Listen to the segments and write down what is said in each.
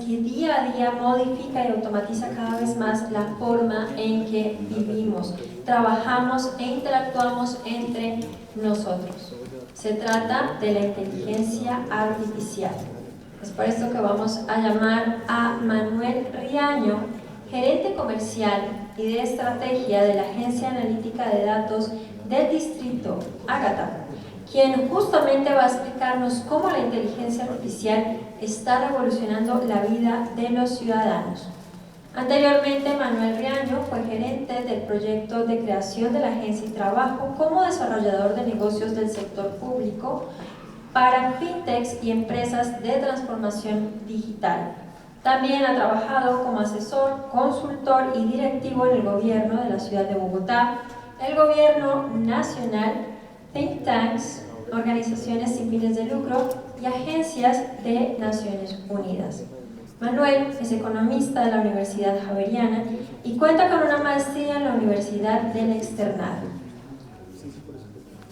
que día a día modifica y automatiza cada vez más la forma en que vivimos, trabajamos e interactuamos entre nosotros. Se trata de la inteligencia artificial. Es por esto que vamos a llamar a Manuel Riaño, gerente comercial y de estrategia de la Agencia Analítica de Datos del Distrito Ágata, quien justamente va a explicarnos cómo la inteligencia artificial está revolucionando la vida de los ciudadanos. Anteriormente, Manuel Riaño fue gerente del proyecto de creación de la agencia y trabajo como desarrollador de negocios del sector público para fintechs y empresas de transformación digital. También ha trabajado como asesor, consultor y directivo en el gobierno de la ciudad de Bogotá, el gobierno nacional, think tanks, organizaciones sin fines de lucro y agencias de Naciones Unidas. Manuel es economista de la Universidad Javeriana y cuenta con una maestría en la Universidad del Externado.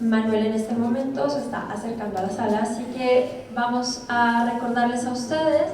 Manuel en este momento se está acercando a la sala, así que vamos a recordarles a ustedes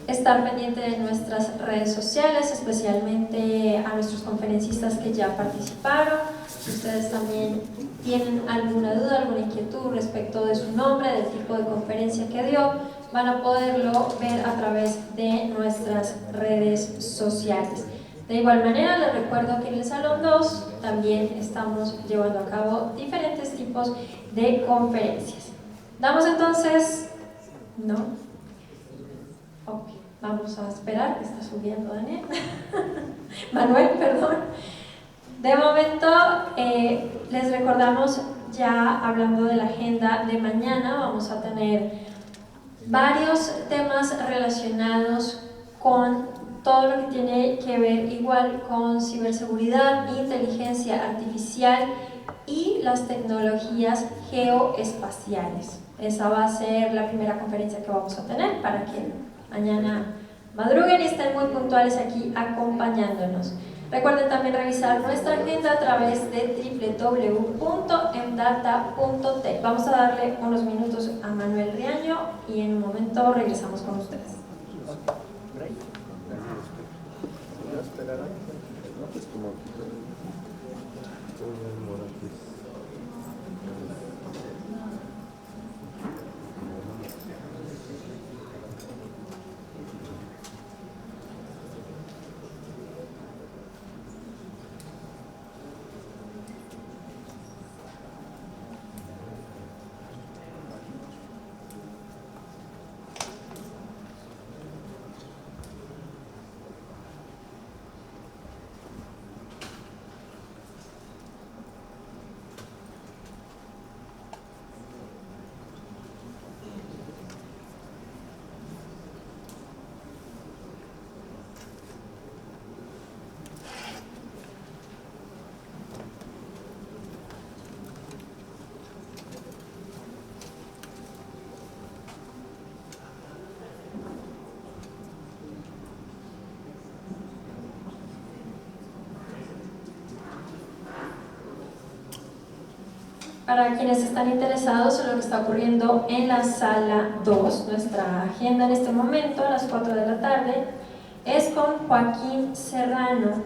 estar pendiente de nuestras redes sociales, especialmente a nuestros conferencistas que ya participaron. Si ustedes también tienen alguna duda, alguna inquietud respecto de su nombre, del tipo de conferencia que dio, van a poderlo ver a través de nuestras redes sociales. De igual manera, les recuerdo que en el Salón 2 también estamos llevando a cabo diferentes tipos de conferencias. Damos entonces, ¿no? Ok, vamos a esperar, que está subiendo Daniel. Manuel, perdón. De momento, les recordamos, ya hablando de la agenda de mañana, vamos a tener varios temas relacionados con todo lo que tiene que ver igual con ciberseguridad, inteligencia artificial y las tecnologías geoespaciales. Esa va a ser la primera conferencia que vamos a tener para que mañana madruguen y estén muy puntuales aquí acompañándonos. Recuerden también revisar nuestra agenda a través de www.mdata.tech. Vamos a darle unos minutos a Manuel Riaño y en un momento regresamos con ustedes. Para quienes están interesados en lo que está ocurriendo en la sala 2, nuestra agenda en este momento a las 4 de la tarde es con Joaquín Serrano,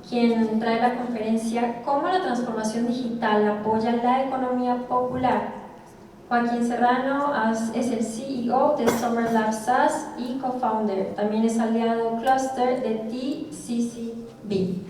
quien trae la conferencia ¿Cómo la transformación digital apoya la economía popular? Joaquín Serrano es el CEO de Summer Lab SaaS y co-founder. También es aliado cluster de TCCB.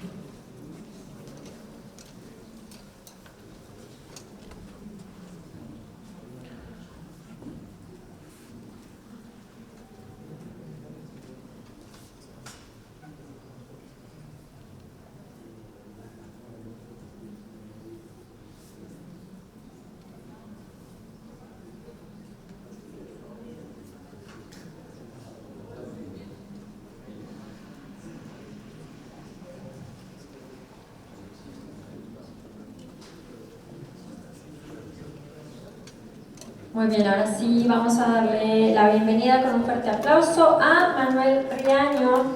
Muy bien, ahora sí vamos a darle la bienvenida con un fuerte aplauso a Manuel Riaño,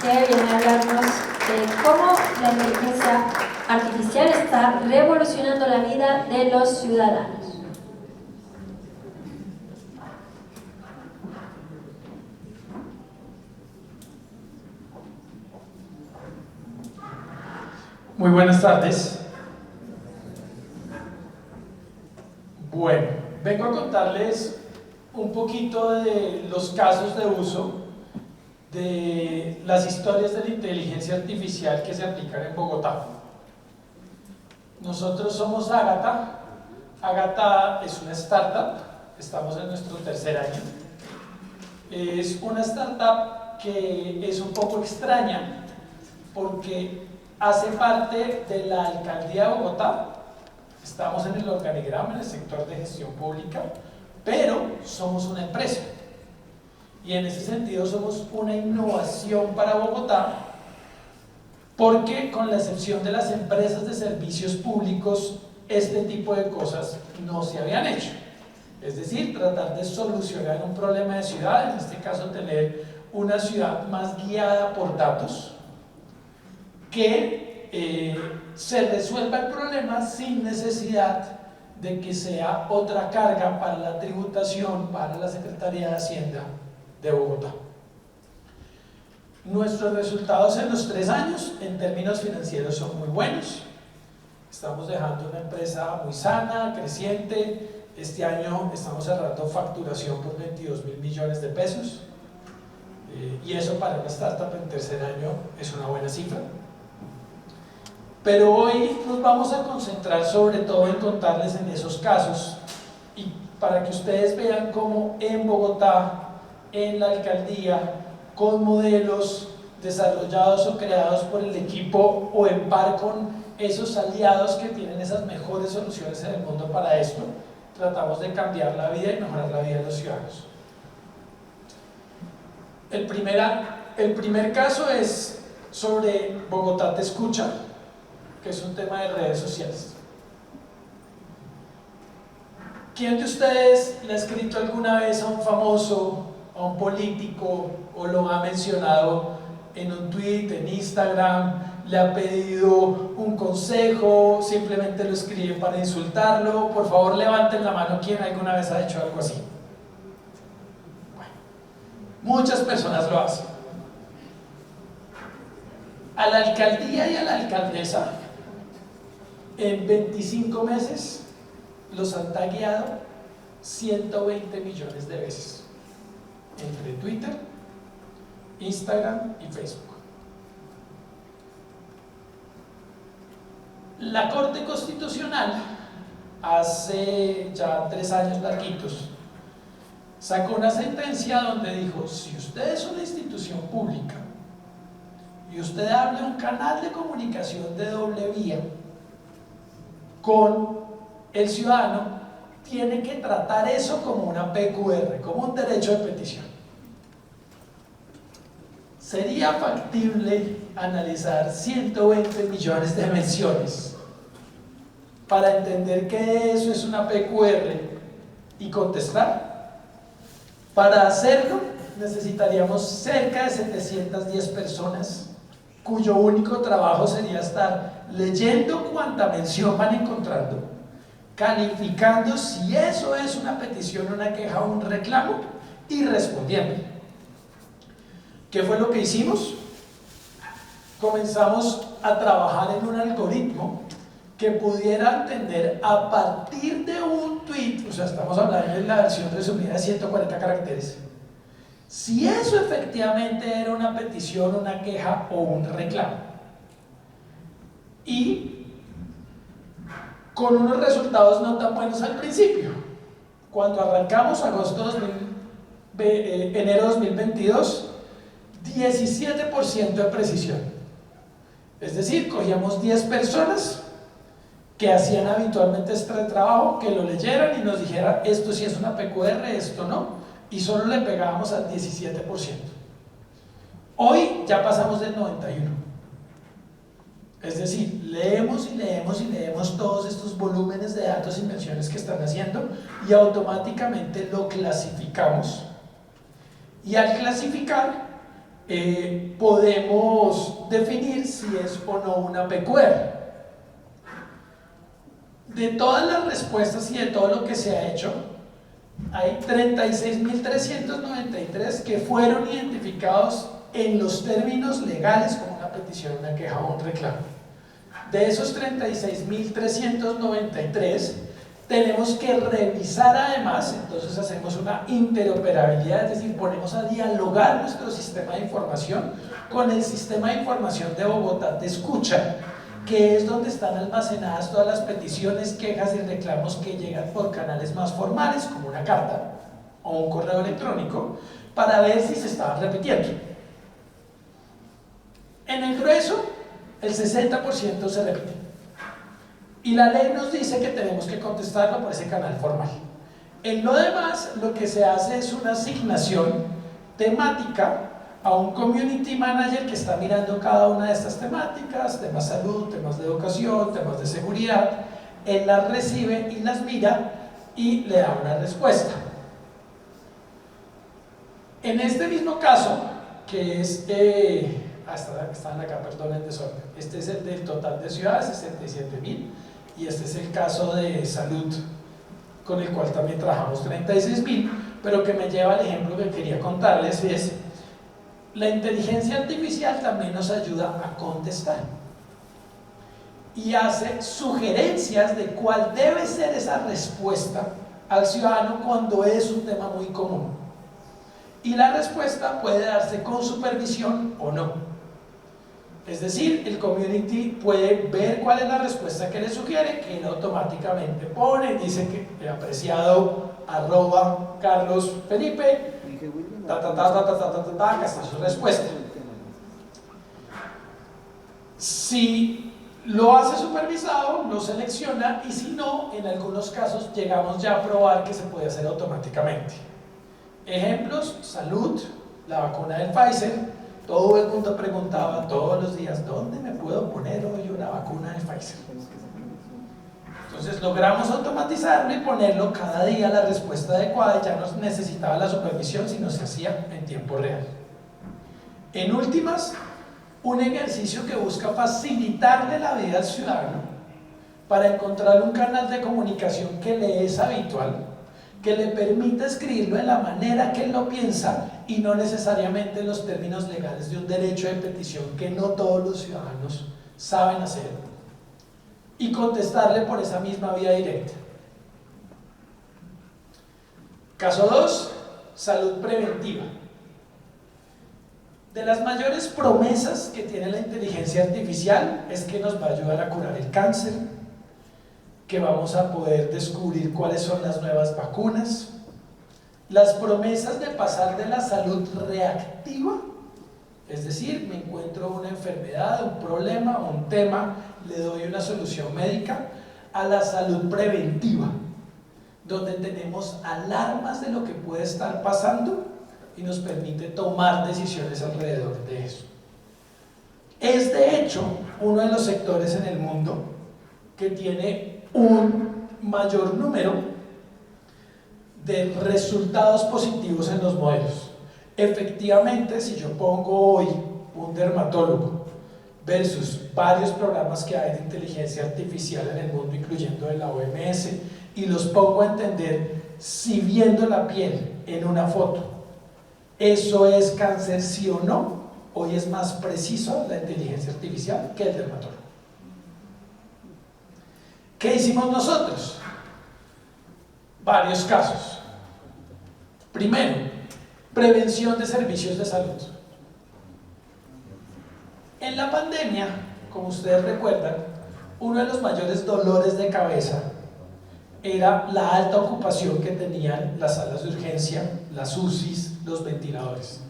que viene a hablarnos de cómo la inteligencia artificial está revolucionando la vida de los ciudadanos. Muy buenas tardes. Bueno, vengo a contarles un poquito de los casos de uso de las historias de la inteligencia artificial que se aplican en Bogotá. Nosotros somos Ágata. Ágata es una startup, estamos en nuestro tercer año. Es una startup que es un poco extraña porque hace parte de la Alcaldía de Bogotá. Estamos en el organigrama, en el sector de gestión pública, pero somos una empresa. Y en ese sentido somos una innovación para Bogotá, porque con la excepción de las empresas de servicios públicos, este tipo de cosas no se habían hecho. Es decir, tratar de solucionar un problema de ciudad, en este caso tener una ciudad más guiada por datos, que se resuelva el problema sin necesidad de que sea otra carga para la tributación, para la Secretaría de Hacienda de Bogotá. Nuestros resultados en los 3 años en términos financieros son muy buenos. Estamos dejando una empresa muy sana, creciente. Este año estamos cerrando facturación por 22.000 millones de pesos, y eso para una startup en tercer año es una buena cifra. Pero hoy nos vamos a concentrar sobre todo en contarles en esos casos, y para que ustedes vean cómo en Bogotá, en la alcaldía, con modelos desarrollados o creados por el equipo o en par con esos aliados que tienen esas mejores soluciones en el mundo para esto, tratamos de cambiar la vida y mejorar la vida de los ciudadanos. El primer caso es sobre Bogotá Te Escucha, que es un tema de redes sociales. ¿Quién de ustedes le ha escrito alguna vez a un famoso, a un político, o lo ha mencionado en un tweet, en Instagram, le ha pedido un consejo, simplemente lo escribe para insultarlo? Por favor, levanten la mano quien alguna vez ha hecho algo así. Bueno, muchas personas lo hacen. A la alcaldía y a la alcaldesa, en 25 meses los han tagueado 120 millones de veces entre Twitter, Instagram y Facebook. La Corte Constitucional hace ya 3 años larguitos sacó una sentencia donde dijo: si usted es una institución pública y usted habla de un canal de comunicación de doble vía con el ciudadano, tiene que tratar eso como una PQR, como un derecho de petición. ¿Sería factible analizar 120 millones de menciones para entender que eso es una PQR y contestar? Para hacerlo necesitaríamos cerca de 710 personas cuyo único trabajo sería estar leyendo cuánta mención van encontrando, calificando si eso es una petición, una queja o un reclamo y respondiendo. ¿Qué fue lo que hicimos? Comenzamos a trabajar en un algoritmo que pudiera entender a partir de un tweet, o sea, estamos hablando de la versión resumida de 140 caracteres, si eso efectivamente era una petición, una queja o un reclamo. Y con unos resultados no tan buenos al principio. Cuando arrancamos enero 2022, 17% de precisión. Es decir, cogíamos 10 personas que hacían habitualmente este trabajo, que lo leyeran y nos dijeran: esto sí es una PQR, esto no, y solo le pegábamos al 17%. Hoy ya pasamos del 91%. Es decir, leemos y leemos y leemos todos estos volúmenes de datos y menciones que están haciendo y automáticamente lo clasificamos. Y al clasificar, podemos definir si es o no una PQR. De todas las respuestas y de todo lo que se ha hecho, hay 36.393 que fueron identificados en los términos legales como una petición, una queja o un reclamo. De esos 36.393, tenemos que revisar además, entonces hacemos una interoperabilidad, es decir, ponemos a dialogar nuestro sistema de información con el sistema de información de Bogotá de escucha, que es donde están almacenadas todas las peticiones, quejas y reclamos que llegan por canales más formales, como una carta o un correo electrónico, para ver si se estaban repitiendo. En el grueso, el 60% se repite. Y la ley nos dice que tenemos que contestarlo por ese canal formal. En lo demás, lo que se hace es una asignación temática a un community manager que está mirando cada una de estas temáticas, temas de salud, temas de educación, temas de seguridad. Él las recibe y las mira y le da una respuesta. En este mismo caso, que es... están acá, perdón, el desorden. Este es el del total de ciudades, 67.000, y este es el caso de salud, con el cual también trabajamos 36.000, pero que me lleva al ejemplo que quería contarles, es la inteligencia artificial también nos ayuda a contestar y hace sugerencias de cuál debe ser esa respuesta al ciudadano cuando es un tema muy común. Y la respuesta puede darse con supervisión o no. Es decir, el community puede ver cuál es la respuesta que le sugiere, que él automáticamente pone, dice que apreciado @Carlos Felipe, acá está su respuesta. Si lo hace supervisado, lo selecciona, y si no, en algunos casos llegamos ya a probar que se puede hacer automáticamente. Ejemplos: salud, la vacuna del Pfizer. Todo el mundo preguntaba todos los días, ¿dónde me puedo poner hoy una vacuna del Pfizer? Entonces logramos automatizarlo y ponerlo cada día la respuesta adecuada, y ya no necesitaba la supervisión, sino se hacía en tiempo real. En últimas, un ejercicio que busca facilitarle la vida al ciudadano para encontrar un canal de comunicación que le es habitual, que le permita escribirlo de la manera que él lo piensa y no necesariamente en los términos legales de un derecho de petición que no todos los ciudadanos saben hacer, y contestarle por esa misma vía directa. Caso 2, salud preventiva. De las mayores promesas que tiene la inteligencia artificial es que nos va a ayudar a curar el cáncer, que vamos a poder descubrir cuáles son las nuevas vacunas. Las promesas de pasar de la salud reactiva, es decir, me encuentro una enfermedad, un problema, un tema, le doy una solución médica, a la salud preventiva, donde tenemos alarmas de lo que puede estar pasando y nos permite tomar decisiones alrededor de eso. Es de hecho uno de los sectores en el mundo que tiene un mayor número de resultados positivos en los modelos. Efectivamente, si yo pongo hoy un dermatólogo versus varios programas que hay de inteligencia artificial en el mundo, incluyendo de la OMS, y los pongo a entender si viendo la piel en una foto, ¿eso es cáncer sí o no? Hoy es más preciso la inteligencia artificial que el dermatólogo. ¿Qué hicimos nosotros? Varios casos. Primero, prevención de servicios de salud. En la pandemia, como ustedes recuerdan, uno de los mayores dolores de cabeza era la alta ocupación que tenían las salas de urgencia, las UCIs, los ventiladores.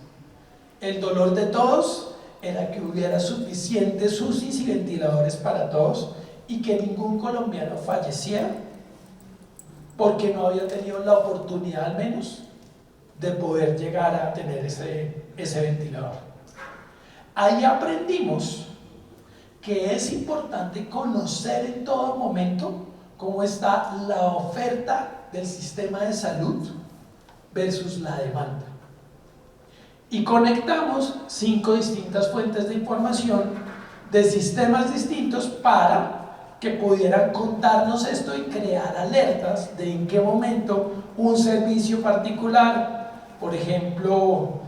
El dolor de todos era que hubiera suficientes UCIs y ventiladores para todos, y que ningún colombiano falleciera porque no había tenido la oportunidad, al menos, de poder llegar a tener ese ventilador. Ahí aprendimos que es importante conocer en todo momento cómo está la oferta del sistema de salud versus la demanda. Y conectamos 5 distintas fuentes de información de sistemas distintos para que pudieran contarnos esto y crear alertas de en qué momento un servicio particular, por ejemplo,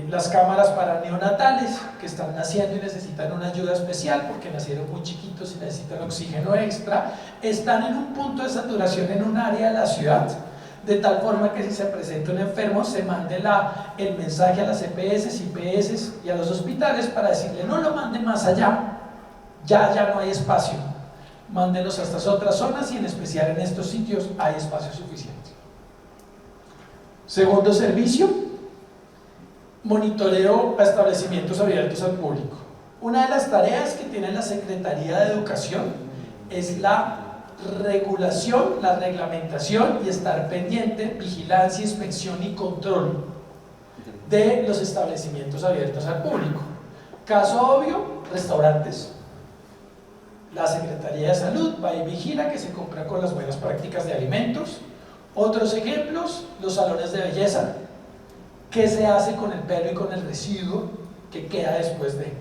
las cámaras para neonatales que están naciendo y necesitan una ayuda especial porque nacieron muy chiquitos y necesitan oxígeno extra, están en un punto de saturación en un área de la ciudad, de tal forma que si se presenta un enfermo se mande el mensaje a las EPS, IPS y a los hospitales para decirle no lo manden más allá, ya no hay espacio, mándenos a estas otras zonas y en especial en estos sitios hay espacio suficiente. Segundo servicio, monitoreo a establecimientos abiertos al público. Una de las tareas que tiene la Secretaría de Educación es la regulación, la reglamentación y estar pendiente, vigilancia, inspección y control de los establecimientos abiertos al público. Caso obvio, restaurantes. La Secretaría de Salud va y vigila que se cumpla con las buenas prácticas de alimentos. Otros ejemplos, los salones de belleza. ¿Qué se hace con el pelo y con el residuo que queda después de?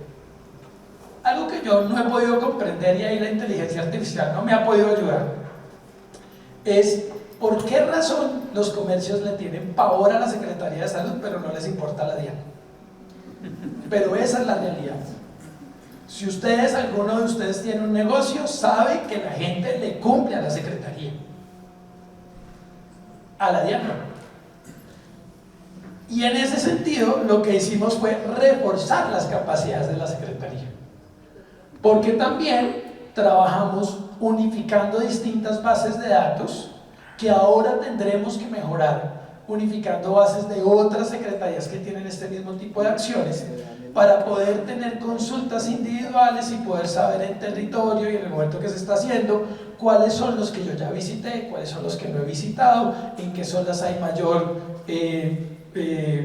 Algo que yo no he podido comprender y ahí la inteligencia artificial no me ha podido ayudar es por qué razón los comercios le tienen pavor a la Secretaría de Salud pero no les importa la DIAN. Pero esa es la realidad. Si alguno de ustedes tiene un negocio, sabe que la gente le cumple a la Secretaría. A la DIAN no. Y en ese sentido, lo que hicimos fue reforzar las capacidades de la Secretaría. Porque también trabajamos unificando distintas bases de datos que ahora tendremos que mejorar, unificando bases de otras secretarías que tienen este mismo tipo de acciones para poder tener consultas individuales y poder saber en territorio y en el momento que se está haciendo cuáles son los que yo ya visité, cuáles son los que no he visitado, en qué zonas hay mayor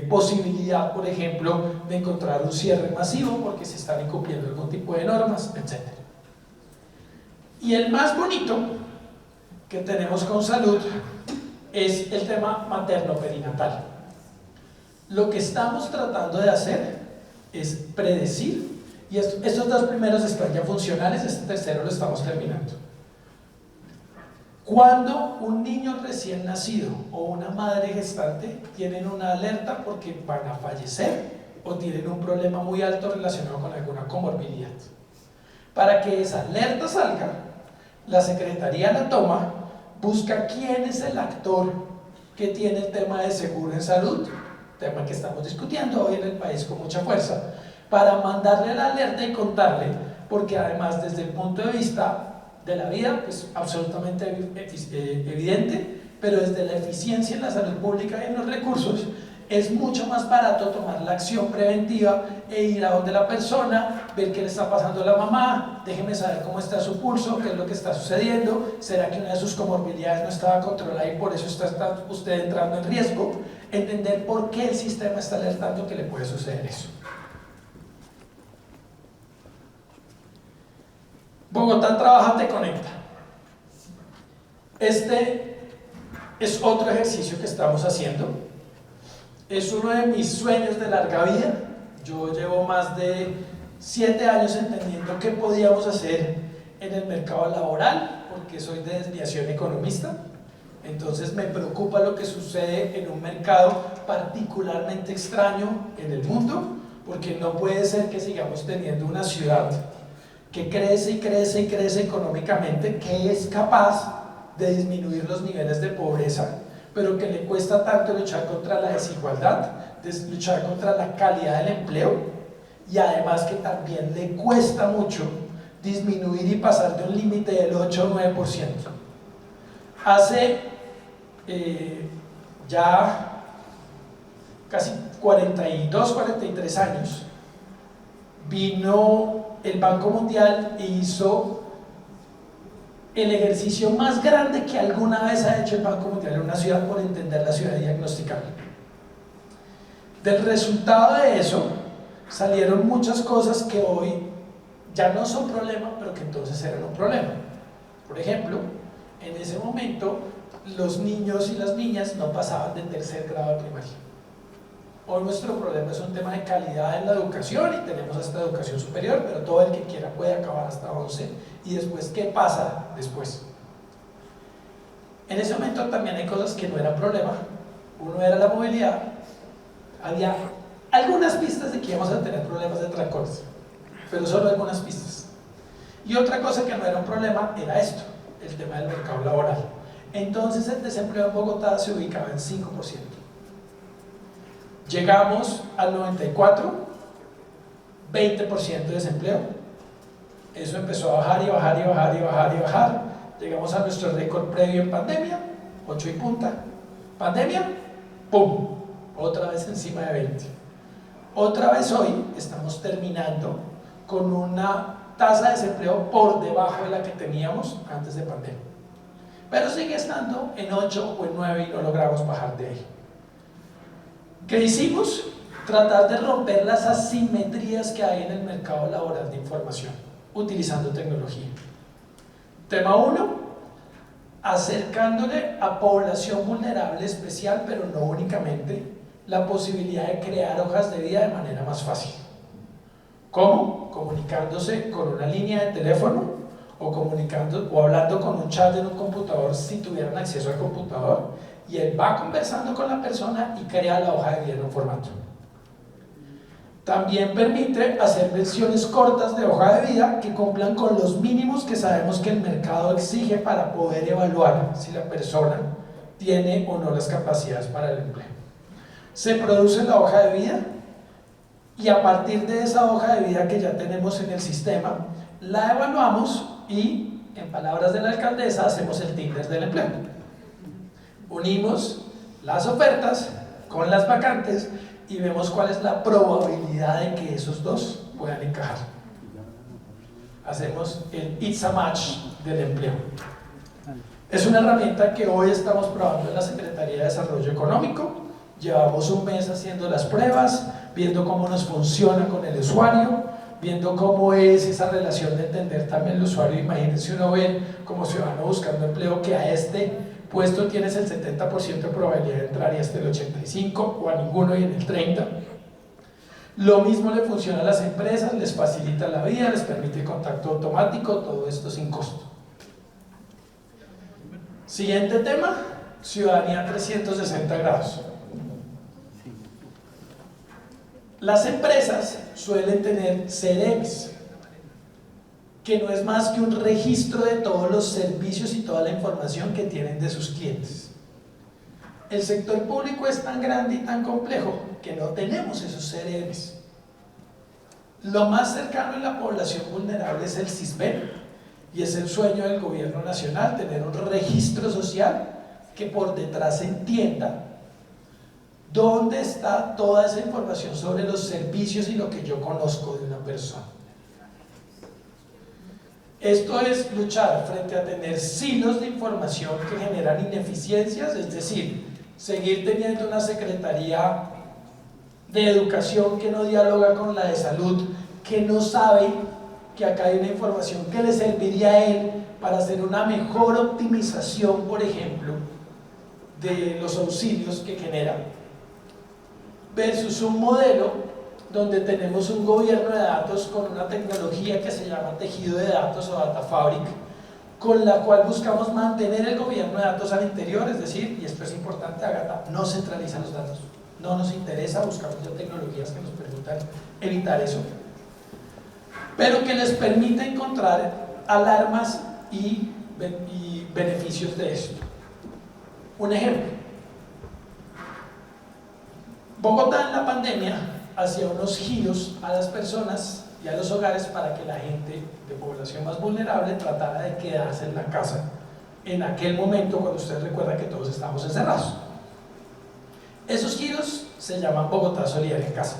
posibilidad, por ejemplo, de encontrar un cierre masivo porque se están incumpliendo algún tipo de normas, etc. Y el más bonito que tenemos con salud es el tema materno-perinatal. Lo que estamos tratando de hacer es predecir, y estos dos primeros están ya funcionales, este tercero lo estamos terminando. Cuando un niño recién nacido o una madre gestante tienen una alerta porque van a fallecer o tienen un problema muy alto relacionado con alguna comorbilidad. Para que esa alerta salga, la Secretaría la toma, busca quién es el actor que tiene el tema de seguro en salud, tema que estamos discutiendo hoy en el país con mucha fuerza, para mandarle la alerta y contarle, porque además desde el punto de vista de la vida, pues absolutamente evidente, pero desde la eficiencia en la salud pública y en los recursos, es mucho más barato tomar la acción preventiva e ir a donde la persona, ver qué le está pasando a la mamá, déjeme saber cómo está su pulso, qué es lo que está sucediendo, será que una de sus comorbilidades no estaba controlada y por eso está usted entrando en riesgo, entender por qué el sistema está alertando que le puede suceder eso. Bogotá Trabaja Te Conecta. Este es otro ejercicio que estamos haciendo. Es uno de mis sueños de larga vida. Yo llevo más de 7 años entendiendo qué podíamos hacer en el mercado laboral, porque soy de desviación economista. Entonces me preocupa lo que sucede en un mercado particularmente extraño en el mundo, porque no puede ser que sigamos teniendo una ciudad que crece y crece y crece económicamente, que es capaz de disminuir los niveles de pobreza, pero que le cuesta tanto luchar contra la desigualdad, luchar contra la calidad del empleo, y además que también le cuesta mucho disminuir y pasar de un límite del 8 o 9%. Hace ya casi 42, 43 años, vino el Banco Mundial e hizo el ejercicio más grande que alguna vez ha hecho el Banco Mundial en una ciudad por entender la ciudad diagnosticable. Del resultado de eso salieron muchas cosas que hoy ya no son problema, pero que entonces eran un problema. Por ejemplo, en ese momento los niños y las niñas no pasaban de tercer grado de primaria. Hoy nuestro problema es un tema de calidad en la educación y tenemos hasta educación superior, pero todo el que quiera puede acabar hasta 11. Y después, ¿qué pasa después? En ese momento también hay cosas que no eran problema. Uno era la movilidad. Había algunas pistas de que íbamos a tener problemas de trancones, pero solo algunas pistas. Y otra cosa que no era un problema era esto, el tema del mercado laboral. Entonces el desempleo en Bogotá se ubicaba en 5%. Llegamos al 94, 20% de desempleo. Eso empezó a bajar y bajar y bajar y bajar y bajar. Llegamos a nuestro récord previo en pandemia, 8 y punta. Pandemia, ¡pum! Otra vez encima de 20. Otra vez hoy estamos terminando con una tasa de desempleo por debajo de la que teníamos antes de pandemia. Pero sigue estando en 8 o en 9 y no logramos bajar de ahí. ¿Qué hicimos? Tratar de romper las asimetrías que hay en el mercado laboral de información, utilizando tecnología. Tema 1, acercándole a población vulnerable especial, pero no únicamente, la posibilidad de crear hojas de vida de manera más fácil. ¿Cómo? Comunicándose con una línea de teléfono o hablando con un chat en un computador si tuvieran acceso al computador, y él va conversando con la persona y crea la hoja de vida en un formato. También permite hacer versiones cortas de hoja de vida que cumplan con los mínimos que sabemos que el mercado exige para poder evaluar si la persona tiene o no las capacidades para el empleo. Se produce la hoja de vida y a partir de esa hoja de vida que ya tenemos en el sistema, la evaluamos y, en palabras de la alcaldesa, hacemos el Tinder del empleo. Unimos las ofertas con las vacantes y vemos cuál es la probabilidad de que esos dos puedan encajar. Hacemos el It's a Match del empleo. Es una herramienta que hoy estamos probando en la Secretaría de Desarrollo Económico. Llevamos un mes haciendo las pruebas, viendo cómo nos funciona con el usuario, viendo cómo es esa relación de entender también el usuario. Imagínense uno ver como ciudadano buscando empleo que a este puesto tienes el 70% de probabilidad de entrar y este el 85%, o a ninguno y en el 30%. Lo mismo le funciona a las empresas, les facilita la vida, les permite contacto automático, todo esto sin costo. Siguiente tema, ciudadanía 360 grados. Las empresas suelen tener CRMs, que no es más que un registro de todos los servicios y toda la información que tienen de sus clientes. El sector público es tan grande y tan complejo que no tenemos esos CRMs. Lo más cercano en la población vulnerable es el CISBEN, y es el sueño del gobierno nacional tener un registro social que por detrás entienda dónde está toda esa información sobre los servicios y lo que yo conozco de una persona. Esto es luchar frente a tener silos de información que generan ineficiencias, es decir, seguir teniendo una secretaría de educación que no dialoga con la de salud, que no sabe que acá hay una información que le serviría a él para hacer una mejor optimización, por ejemplo, de los auxilios que genera, versus un modelo donde tenemos un gobierno de datos con una tecnología que se llama tejido de datos o data fabric, con la cual buscamos mantener el gobierno de datos al interior, es decir, y esto es importante, Ágata, no centraliza los datos, no nos interesa, buscamos ya tecnologías que nos permitan evitar eso, pero que les permite encontrar alarmas y beneficios de esto. Un ejemplo, Bogotá en la pandemia hacía unos giros a las personas y a los hogares para que la gente de población más vulnerable tratara de quedarse en la casa en aquel momento cuando ustedes recuerdan que todos estábamos encerrados. Esos giros se llaman Bogotá Solidaria en Casa.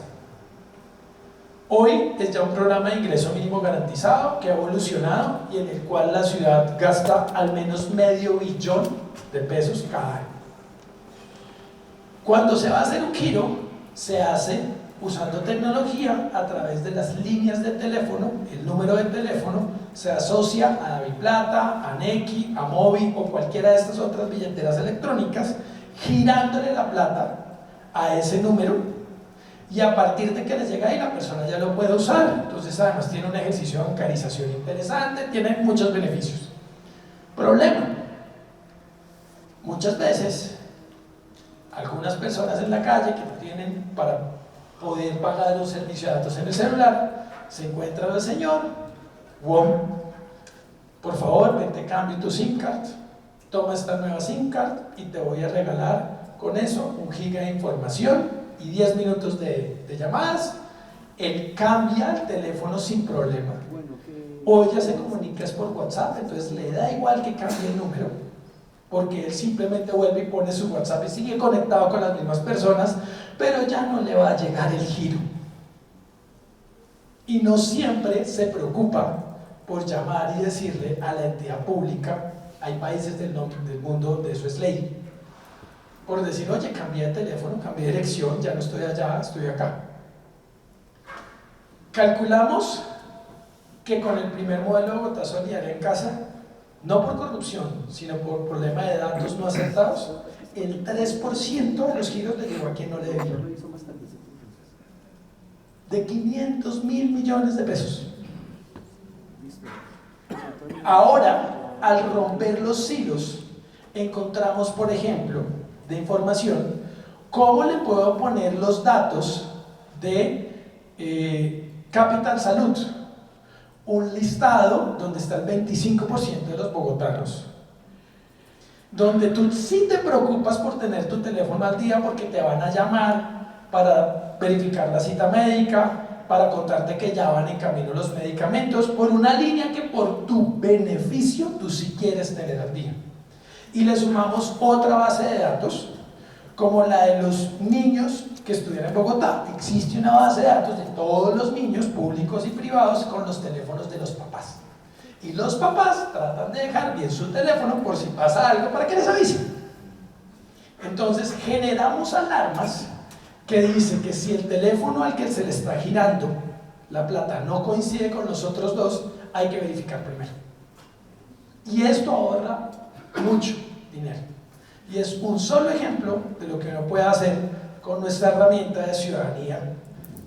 Hoy es ya un programa de ingreso mínimo garantizado que ha evolucionado y en el cual la ciudad gasta al menos $500 millones de pesos cada año. Cuando se va a hacer un giro, se hace usando tecnología a través de las líneas de teléfono. El número de teléfono se asocia a DaviPlata, a Nequi, a Mobi o cualquiera de estas otras billeteras electrónicas, girándole la plata a ese número, y a partir de que les llega ahí la persona ya lo puede usar. Entonces además tiene un ejercicio de bancarización interesante, tiene muchos beneficios. Problema: muchas veces algunas personas en la calle que no tienen para poder pagar un servicio de datos en el celular, se encuentra el señor, WOM, por favor, ven, te cambio tu SIM card, toma esta nueva SIM card y te voy a regalar con eso 1 giga de información y 10 minutos de llamadas. Él cambia el teléfono sin problema. Hoy ya se comunica por WhatsApp, entonces le da igual que cambie el número, porque él simplemente vuelve y pone su WhatsApp y sigue conectado con las mismas personas, pero ya no le va a llegar el giro. Y no siempre se preocupa por llamar y decirle a la entidad pública, hay países del mundo donde eso es ley, por decir, oye, cambié de teléfono, cambié de dirección, ya no estoy allá, estoy acá. Calculamos que con el primer modelo de Bogotá Solidaria en Casa, no por corrupción, sino por problema de datos no acertados, el 3% de los giros le llegó a quien no le debía. De 500.000 millones de pesos. Ahora, al romper los silos, encontramos, por ejemplo, de información, cómo le puedo poner los datos de Capital Salud, un listado donde está el 25% de los bogotanos, donde tú sí te preocupas por tener tu teléfono al día porque te van a llamar para verificar la cita médica, para contarte que ya van en camino los medicamentos, por una línea que por tu beneficio tú sí quieres tener al día. Y le sumamos otra base de datos, como la de los niños que estudian en Bogotá. Existe una base de datos de todos los niños públicos y privados con los teléfonos de los papás. Y los papás tratan de dejar bien su teléfono por si pasa algo para que les avisen. Entonces generamos alarmas que dicen que si el teléfono al que se le está girando la plata no coincide con los otros dos, hay que verificar primero. Y esto ahorra mucho dinero. Y es un solo ejemplo de lo que uno puede hacer con nuestra herramienta de Ciudadanía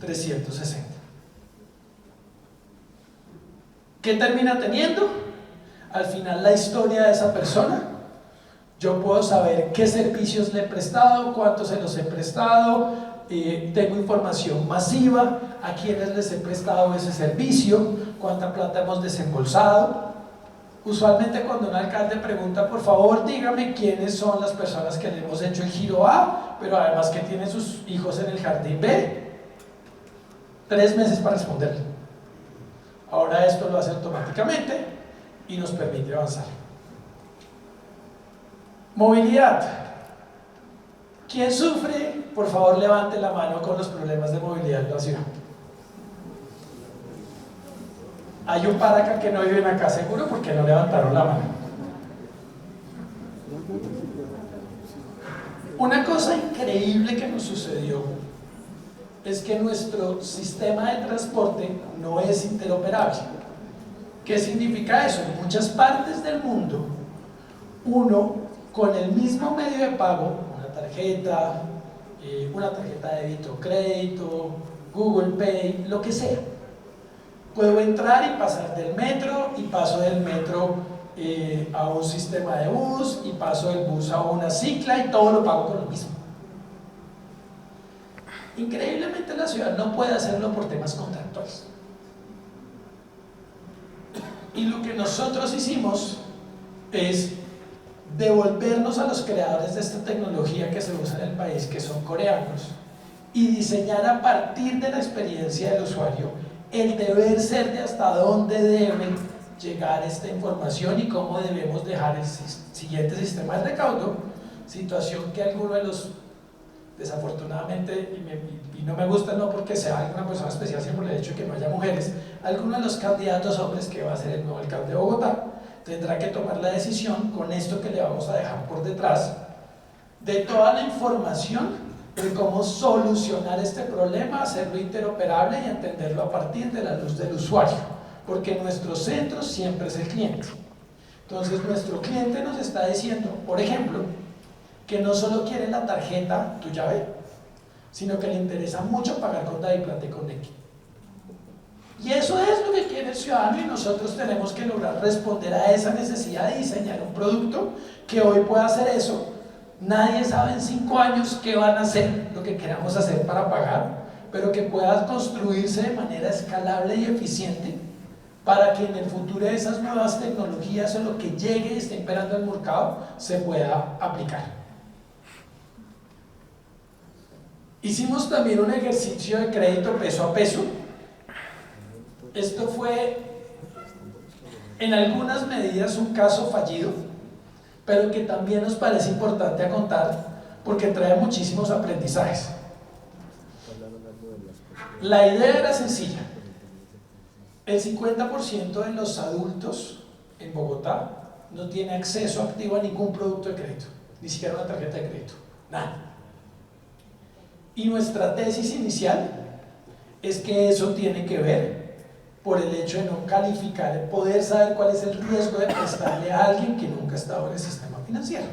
360. ¿Qué termina teniendo? Al final la historia de esa persona. Yo puedo saber qué servicios le he prestado, cuántos se los he prestado, tengo información masiva, a quienes les he prestado ese servicio, cuánta plata hemos desembolsado. Usualmente cuando un alcalde pregunta, por favor dígame quiénes son las personas que le hemos hecho el giro A, pero además que tienen sus hijos en el jardín B, 3 meses para responderle. Ahora esto lo hace automáticamente y nos permite avanzar. Movilidad. ¿Quién sufre? Por favor levante la mano con los problemas de movilidad en la ciudad. Hay un par acá que no viven acá seguro porque no levantaron la mano. Una cosa increíble que nos sucedió es que nuestro sistema de transporte no es interoperable. ¿Qué significa eso? En muchas partes del mundo, uno con el mismo medio de pago, una tarjeta de débito o crédito, Google Pay, lo que sea, puedo entrar y pasar del metro, y paso del metro a un sistema de bus, y paso del bus a una cicla, y todo lo pago con lo mismo. Increíblemente la ciudad no puede hacerlo por temas contractuales. Y lo que nosotros hicimos es devolvernos a los creadores de esta tecnología que se usa en el país, que son coreanos, y diseñar a partir de la experiencia del usuario el deber ser de hasta dónde debe llegar esta información y cómo debemos dejar el siguiente sistema de recaudo, situación que alguno de los, desafortunadamente, y no me gusta no porque sea una persona especial, sino por el hecho de que no haya mujeres, alguno de los candidatos hombres que va a ser el nuevo alcalde de Bogotá tendrá que tomar la decisión con esto que le vamos a dejar por detrás de toda la información de cómo solucionar este problema, hacerlo interoperable y entenderlo a partir de la luz del usuario, porque nuestro centro siempre es el cliente. Entonces nuestro cliente nos está diciendo, por ejemplo, que no solo quiere la tarjeta, tu llave, sino que le interesa mucho pagar con DaviPlata y con Nequi. Y eso es lo que quiere el ciudadano, y nosotros tenemos que lograr responder a esa necesidad de diseñar un producto que hoy pueda hacer eso. Nadie sabe en 5 años qué van a hacer, lo que queramos hacer para pagar, pero que pueda construirse de manera escalable y eficiente para que en el futuro esas nuevas tecnologías o lo que llegue y esté imperando el mercado se pueda aplicar. Hicimos también un ejercicio de crédito peso a peso. Esto fue en algunas medidas un caso fallido, pero que también nos parece importante a contar porque trae muchísimos aprendizajes. La idea era sencilla. El 50% de los adultos en Bogotá no tiene acceso activo a ningún producto de crédito, ni siquiera una tarjeta de crédito, nada. Y nuestra tesis inicial es que eso tiene que ver por el hecho de no calificar, el poder saber cuál es el riesgo de prestarle a alguien que nunca ha estado en el sistema financiero.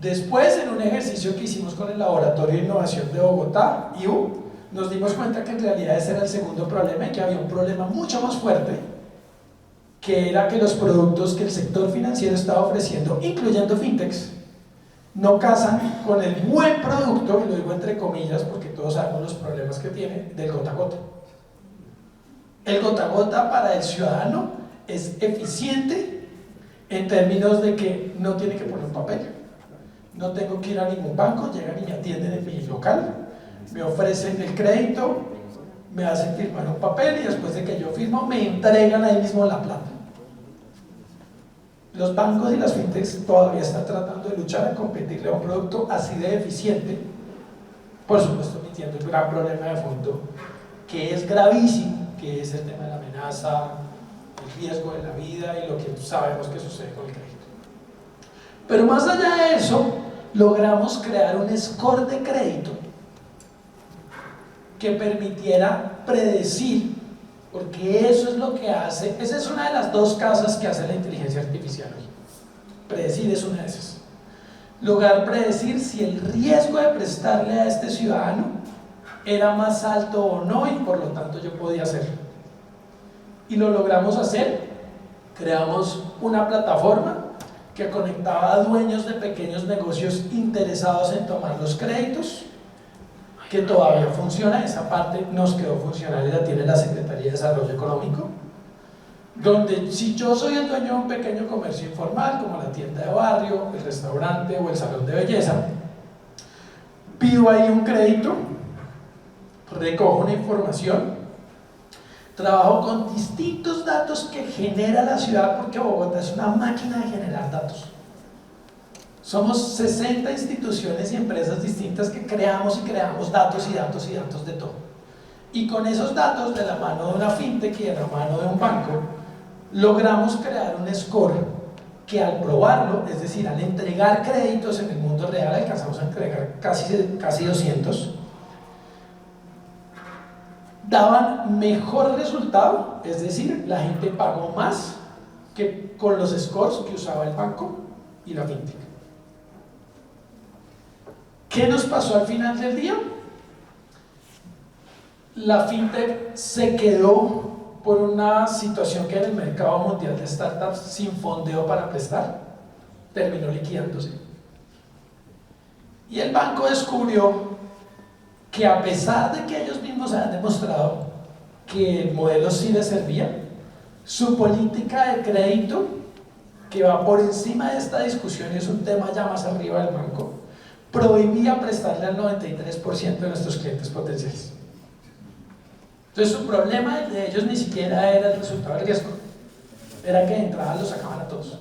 Después, en un ejercicio que hicimos con el Laboratorio de Innovación de Bogotá, IU, nos dimos cuenta que en realidad ese era el segundo problema y que había un problema mucho más fuerte, que era que los productos que el sector financiero estaba ofreciendo, incluyendo fintechs, no casan con el buen producto, y lo digo entre comillas porque todos sabemos los problemas que tiene, del gota a gota. El gota a gota para el ciudadano es eficiente en términos de que no tiene que poner un papel, no tengo que ir a ningún banco, llegan y me atienden en mi local, me ofrecen el crédito, me hacen firmar un papel y después de que yo firmo me entregan ahí mismo la plata. Los bancos y las fintechs todavía están tratando de luchar a competirle a un producto así de eficiente, por supuesto omitiendo el gran problema de fondo que es gravísimo, que es el tema de la amenaza, el riesgo de la vida y lo que sabemos que sucede con el crédito. Pero más allá de eso, logramos crear un score de crédito que permitiera predecir, porque eso es lo que hace, esa es una de las dos cosas que hace la inteligencia artificial hoy. Predecir es una de esas. Lograr predecir si el riesgo de prestarle a este ciudadano era más alto o no y por lo tanto yo podía hacerlo. Y lo logramos hacer. Creamos una plataforma que conectaba a dueños de pequeños negocios interesados en tomar los créditos, que todavía funciona, esa parte nos quedó funcional y la tiene la Secretaría de Desarrollo Económico, donde si yo soy el dueño de un pequeño comercio informal, como la tienda de barrio, el restaurante o el salón de belleza, pido ahí un crédito, recojo una información, trabajo con distintos datos que genera la ciudad, porque Bogotá es una máquina de generar datos. Somos 60 instituciones y empresas distintas que creamos y creamos datos y datos y datos de todo. Y con esos datos, de la mano de una fintech y de la mano de un banco, logramos crear un score que al probarlo, es decir, al entregar créditos en el mundo real, alcanzamos a entregar casi 200, daban mejor resultado, es decir, la gente pagó más que con los scores que usaba el banco y la fintech. ¿Qué nos pasó al final del día? La fintech se quedó por una situación que en el mercado mundial de startups sin fondeo para prestar, terminó liquidándose. Y el banco descubrió que a pesar de que ellos mismos habían demostrado que el modelo sí les servía, su política de crédito, que va por encima de esta discusión y es un tema ya más arriba del banco, prohibía prestarle al 93% de nuestros clientes potenciales. Entonces su problema de ellos ni siquiera era el resultado del riesgo, era que de entrada los sacaban a todos.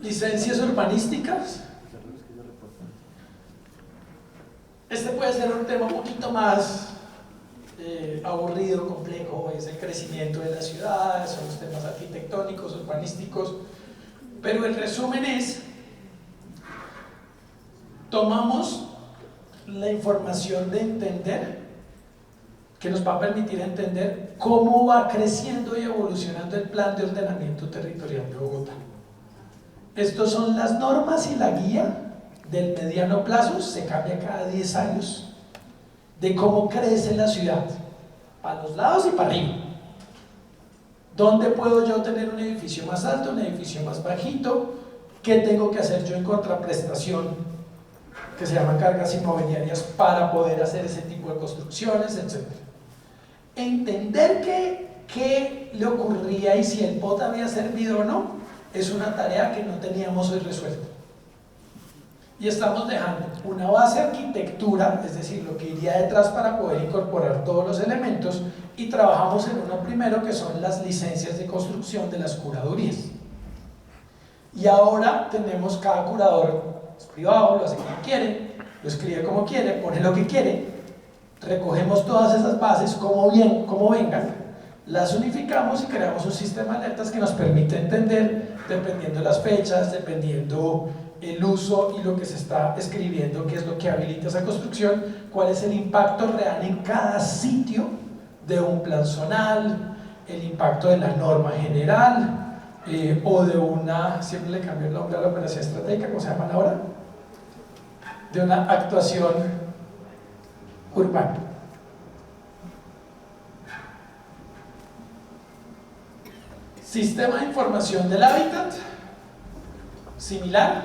Licencias urbanísticas. Este puede ser un tema un poquito más aburrido, complejo, es el crecimiento de las ciudades, son los temas arquitectónicos, urbanísticos, pero el resumen es: tomamos la información de entender, que nos va a permitir entender cómo va creciendo y evolucionando el plan de ordenamiento territorial de Bogotá. Estos son las normas y la guía del mediano plazo, se cambia cada 10 años, de cómo crece la ciudad, para los lados y para arriba. ¿Dónde puedo yo tener un edificio más alto, un edificio más bajito? ¿Qué tengo que hacer yo en contraprestación, que se llaman cargas inmobiliarias, para poder hacer ese tipo de construcciones, etcétera? Entender qué le ocurría y si el POT había servido o no, es una tarea que no teníamos hoy resuelta. Y estamos dejando una base de arquitectura, es decir, lo que iría detrás para poder incorporar todos los elementos, y trabajamos en uno primero que son las licencias de construcción de las curadurías. Y ahora tenemos, cada curador es privado, lo hace como quiere, lo escribe como quiere, pone lo que quiere, recogemos todas esas bases como vengan, las unificamos y creamos un sistema de alertas que nos permite entender, dependiendo de las fechas, dependiendo el uso y lo que se está escribiendo, qué es lo que habilita esa construcción, cuál es el impacto real en cada sitio de un plan zonal, el impacto de la norma general, o de una, siempre le cambio el nombre a la operación estratégica, ¿cómo se llaman ahora? De una actuación urbana. Sistema de información del hábitat, similar.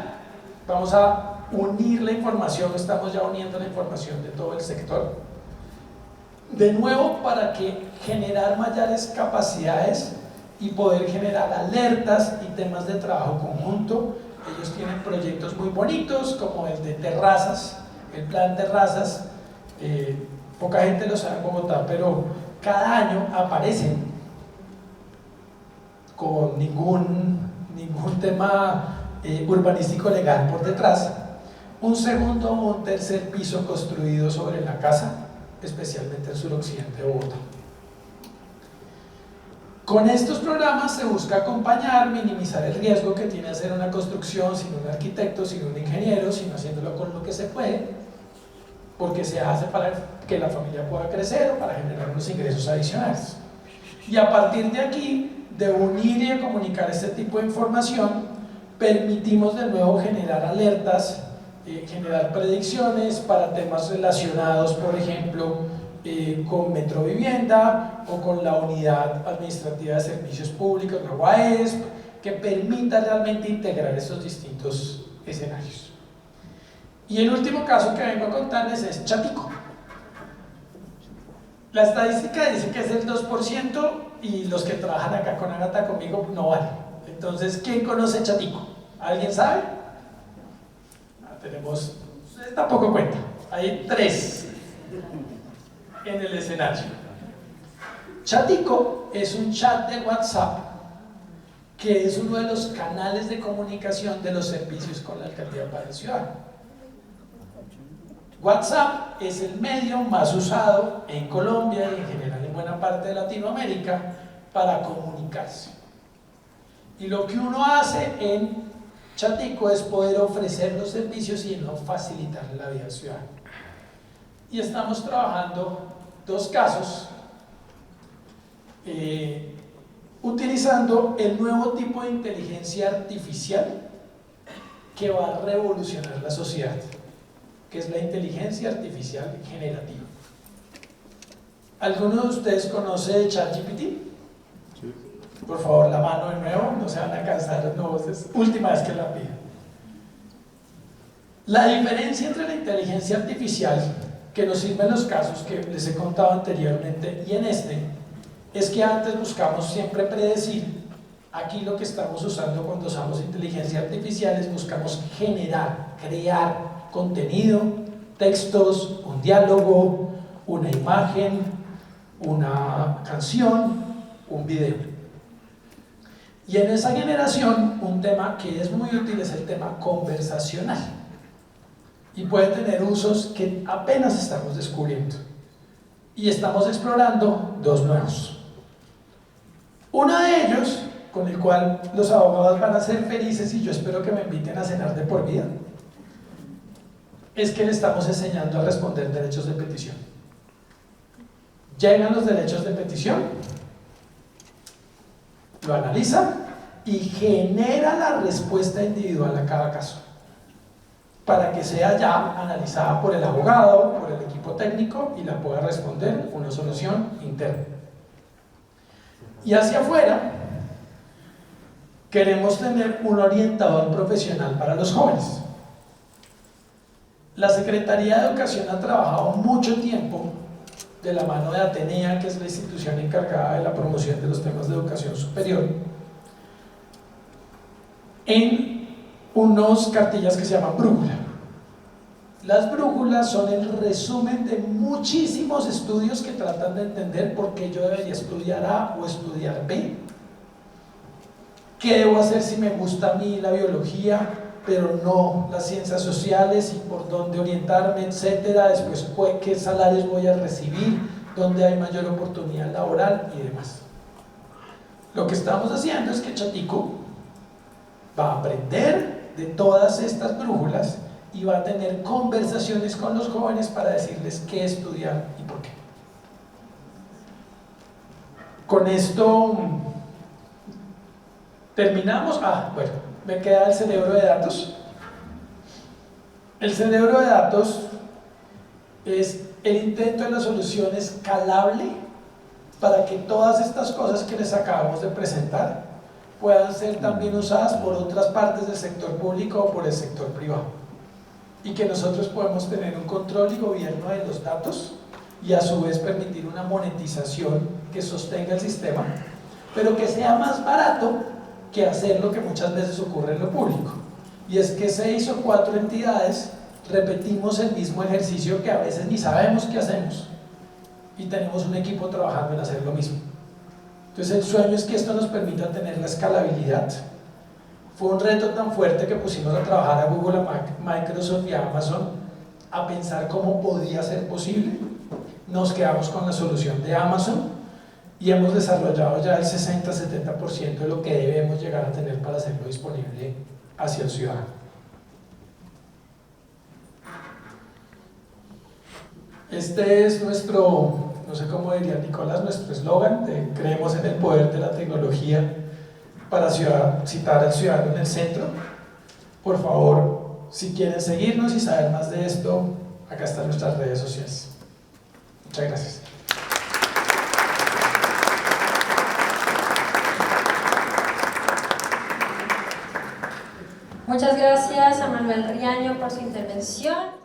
Vamos a unir la información, estamos ya uniendo la información de todo el sector. De nuevo, para que generar mayores capacidades y poder generar alertas y temas de trabajo conjunto. Ellos tienen proyectos muy bonitos, como el de terrazas, el plan terrazas. Poca gente lo sabe en Bogotá, pero cada año aparecen con ningún tema urbanístico legal por detrás, un segundo o un tercer piso construido sobre la casa, especialmente en el suroccidente de Bogotá. Con estos programas se busca acompañar, minimizar el riesgo que tiene hacer una construcción sin un arquitecto, sin un ingeniero, sino haciéndolo con lo que se puede, porque se hace para que la familia pueda crecer o para generar unos ingresos adicionales. Y a partir de aquí, de unir y de comunicar este tipo de información, permitimos de nuevo generar alertas, generar predicciones para temas relacionados, por ejemplo, con Metrovivienda o con la Unidad Administrativa de Servicios Públicos, la UAESP, que permita realmente integrar estos distintos escenarios. Y el último caso que vengo a contarles es Chatico. La estadística dice que es el 2% y los que trabajan acá con Ágata conmigo no valen. Entonces, ¿quién conoce Chatico? ¿Alguien sabe? Tenemos, tampoco cuenta, hay 3 en el escenario. Chatico es un chat de WhatsApp que es uno de los canales de comunicación de los servicios con la alcaldía para el ciudadano. WhatsApp es el medio más usado en Colombia y en general en buena parte de Latinoamérica para comunicarse. Y lo que uno hace en Chatico es poder ofrecer los servicios y no facilitar la vida al ciudadano. Y estamos trabajando 2 casos utilizando el nuevo tipo de inteligencia artificial que va a revolucionar la sociedad, que es la inteligencia artificial generativa. ¿Alguno de ustedes conoce ChatGPT? Sí. Por favor, la mano de nuevo, no se van a cansar, no, es última vez que la pido. La diferencia entre la inteligencia artificial que nos sirve en los casos que les he contado anteriormente y en este, es que antes buscamos siempre predecir. Aquí lo que estamos usando cuando usamos inteligencia artificial es buscamos generar, crear contenido, textos, un diálogo, una imagen, una canción, un video. Y en esa generación, un tema que es muy útil es el tema conversacional. Y puede tener usos que apenas estamos descubriendo. Y estamos explorando 2 nuevos. Uno de ellos, con el cual los abogados van a ser felices y yo espero que me inviten a cenar de por vida, es que le estamos enseñando a responder derechos de petición. Llegan los derechos de petición, lo analiza y genera la respuesta individual a cada caso, para que sea ya analizada por el abogado, por el equipo técnico y la pueda responder una solución interna. Y hacia afuera, queremos tener un orientador profesional para los jóvenes. La Secretaría de Educación ha trabajado mucho tiempo de la mano de Atenea, que es la institución encargada de la promoción de los temas de educación superior, en unas cartillas que se llaman brújula. Las brújulas son el resumen de muchísimos estudios que tratan de entender por qué yo debería estudiar A o estudiar B, qué debo hacer si me gusta a mí la biología, pero no las ciencias sociales, y por dónde orientarme, etcétera. Después, qué salarios voy a recibir, dónde hay mayor oportunidad laboral y demás. Lo que estamos haciendo es que Chatico va a aprender de todas estas brújulas y va a tener conversaciones con los jóvenes para decirles qué estudiar y por qué. Con esto terminamos. Bueno, me queda el cerebro de datos. El cerebro de datos es el intento de la solución escalable para que todas estas cosas que les acabamos de presentar puedan ser también usadas por otras partes del sector público o por el sector privado, y que nosotros podemos tener un control y gobierno de los datos y a su vez permitir una monetización que sostenga el sistema, pero que sea más barato que hacer lo que muchas veces ocurre en lo público, y es que 6 o 4 entidades repetimos el mismo ejercicio que a veces ni sabemos qué hacemos y tenemos un equipo trabajando en hacer lo mismo. Entonces el sueño es que esto nos permita tener la escalabilidad. Fue un reto tan fuerte que pusimos a trabajar a Google, a Microsoft y a Amazon a pensar cómo podía ser posible. Nos quedamos con la solución de Amazon y hemos desarrollado ya el 60-70% de lo que debemos llegar a tener para hacerlo disponible hacia el ciudadano. Este es nuestro, no sé cómo diría Nicolás, nuestro eslogan de creemos en el poder de la tecnología para citar al ciudadano en el centro. Por favor, si quieren seguirnos y saber más de esto, acá están nuestras redes sociales. Muchas gracias. Muchas gracias a Manuel Riaño por su intervención.